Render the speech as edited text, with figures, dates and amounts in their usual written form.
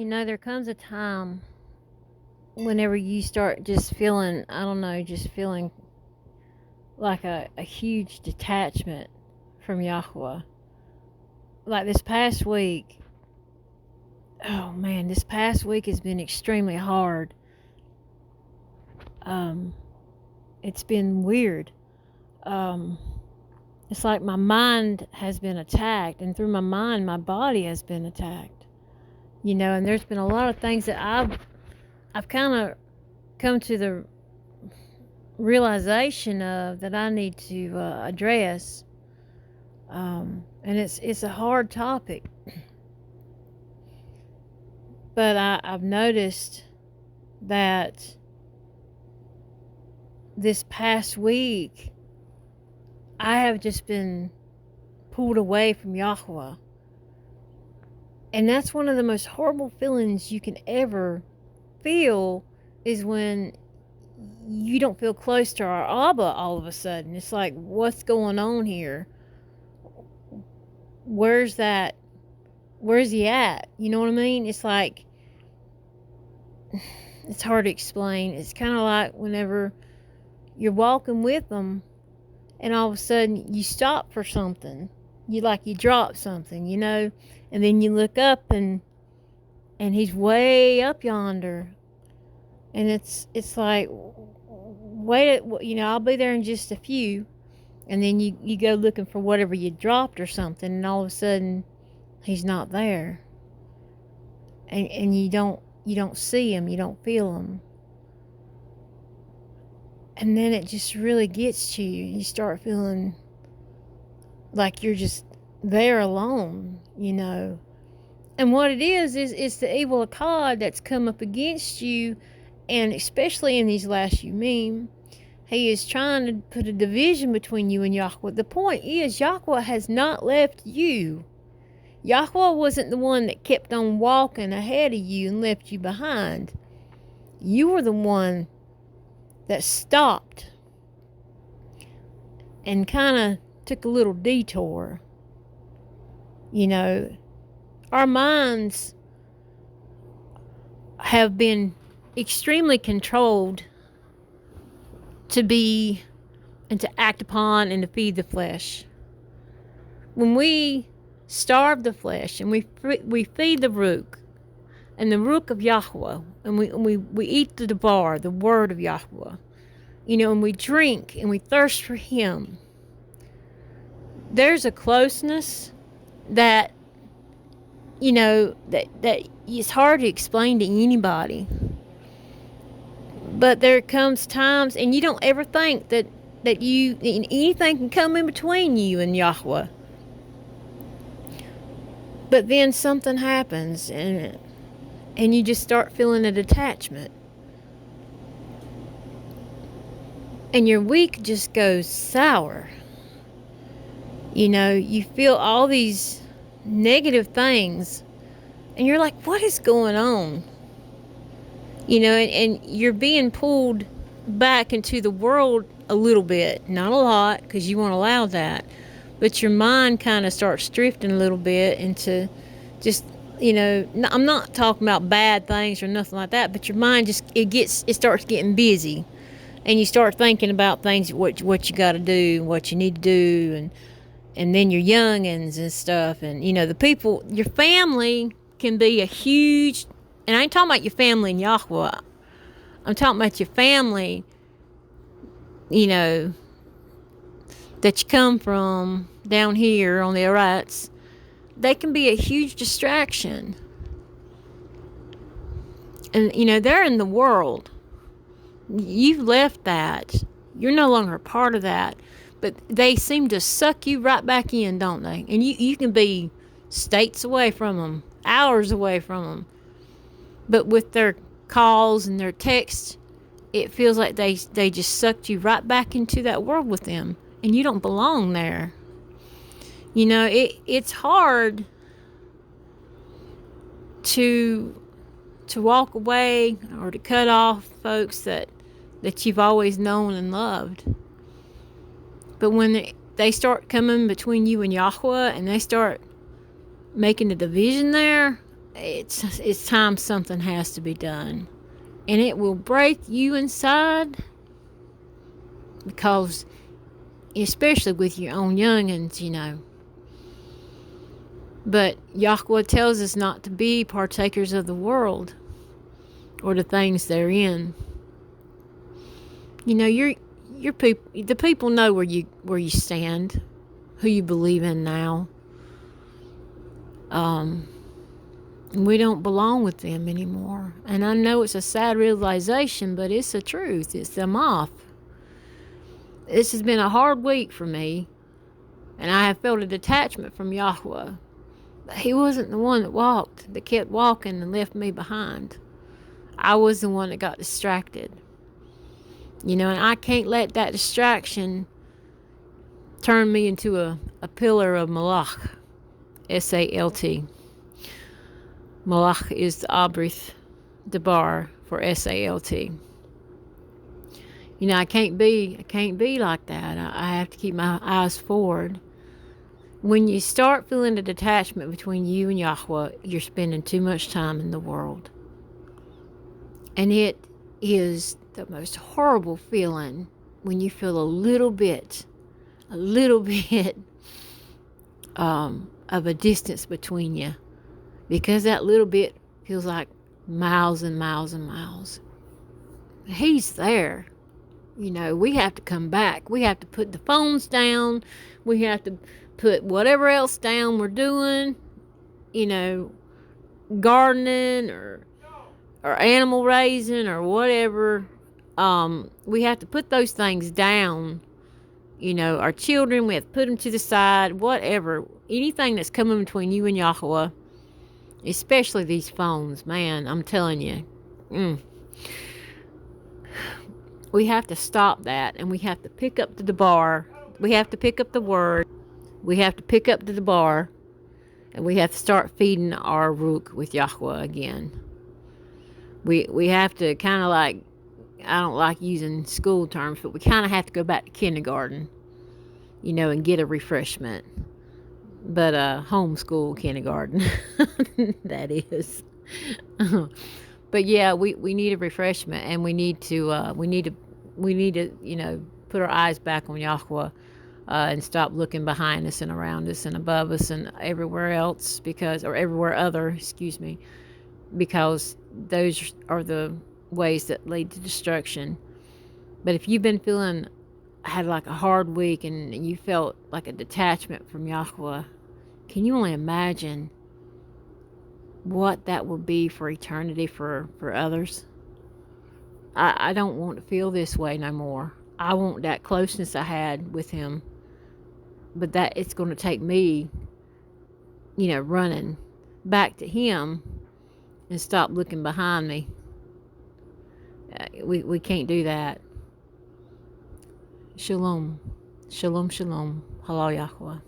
There comes a time whenever you start just feeling, I don't know, just feeling like a huge detachment from YaHUaH. Like this past week, oh man, this past week has been extremely hard. Um, it's been weird. Um, it's like my mind has been attacked, and through my mind, my body has been attacked. And there's been a lot of things that I've kind of come to the realization of that I need to address. And it's a hard topic, but I've noticed that this past week I have just been pulled away from YaHUaH. And that's one of the most horrible feelings you can ever feel, is when you don't feel close to our Abba all of a sudden. It's like, what's going on here? Where's he at? You know what I mean? It's like, it's hard to explain. It's kind of like whenever you're walking with them and all of a sudden you stop for something. You drop something, and then you look up and he's way up yonder. And it's like, wait, I'll be there in just a few. And then you go looking for whatever you dropped or something, and all of a sudden he's not there. And you don't see him, you don't feel him. And then it just really gets to you. You start feeling like you're just there alone, And what it is it's the evil of God that's come up against you, and especially in these last few memes. He is trying to put a division between you and YaHUaH. The point is, YaHUaH has not left you. YaHUaH wasn't the one that kept on walking ahead of you and left you behind. You were the one that stopped and kind of took a little detour. Our minds have been extremely controlled to be and to act upon and to feed the flesh. When we starve the flesh and we feed the Ruach, and the Ruach of YaHUaH, and we eat the Devar, the word of YaHUaH, and we drink and we thirst for him, there's a closeness that that is hard to explain to anybody. But there comes times, and you don't ever think that anything can come in between you and YaHUaH. But then something happens, and you just start feeling a detachment. And your week just goes sour. You feel all these negative things, and you're like, what is going on? And you're being pulled back into the world a little bit. Not a lot, because you won't allow that. But your mind kind of starts drifting a little bit into just, I'm not talking about bad things or nothing like that, but your mind it starts getting busy. And you start thinking about things, what you got to do, what you need to do, and then your youngins and stuff. And, the people, your family can be a huge... And I ain't talking about your family in YaHUaH. I'm talking about your family, that you come from down here on the Arats. They can be a huge distraction. And, they're in the world. You've left that. You're no longer a part of that. But they seem to suck you right back in, don't they? And you can be states away from them, hours away from them. But with their calls and their texts, it feels like they just sucked you right back into that world with them. And you don't belong there. It's hard to walk away or to cut off folks that you've always known and loved. But when they start coming between you and YaHUaH, and they start making a division there, it's time something has to be done. And it will break you inside, because especially with your own youngins, But YaHUaH tells us not to be partakers of the world or the things they're in. Your people, the people know where you stand, who you believe in now. We don't belong with them anymore. And I know it's a sad realization, but it's the truth. It's them off. This has been a hard week for me, and I have felt a detachment from YaHUaH. But he wasn't the one that kept walking and left me behind. I was the one that got distracted. And I can't let that distraction turn me into a pillar of Malach. S-A-L-T. Malach is the Abrith Debar for S-A-L-T. I can't be like that. I have to keep my eyes forward. When you start feeling a detachment between you and YaHUaH, you're spending too much time in the world. And it is the most horrible feeling when you feel a little bit of a distance between you, because that little bit feels like miles and miles and miles. He's there. We have to come back. We have to put the phones down. We have to put whatever else down we're doing, gardening or animal raising or whatever. We have to put those things down. Our children, we have to put them to the side, whatever. Anything that's coming between you and YaHUaH, especially these phones, man, I'm telling you. We have to stop that, and we have to pick up the bar. We have to pick up the word. We have to pick up the bar, and we have to start feeding our rook with YaHUaH again. We have to kind of like, I don't like using school terms, but we kind of have to go back to kindergarten, and get a refreshment. But homeschool kindergarten, that is. But yeah, we need a refreshment, and we need to put our eyes back on YaHUaH, and stop looking behind us and around us and above us and everywhere else, everywhere other, because those are the ways that lead to destruction. But if you've been had like a hard week and you felt like a detachment from YaHUaH, can you only imagine what that will be for eternity for others? I don't want to feel this way no more. I want that closeness I had with him, but that it's going to take me, running back to him and stop looking behind me. We can't do that. Shalom. Shalom, shalom. Halal YaHUaH.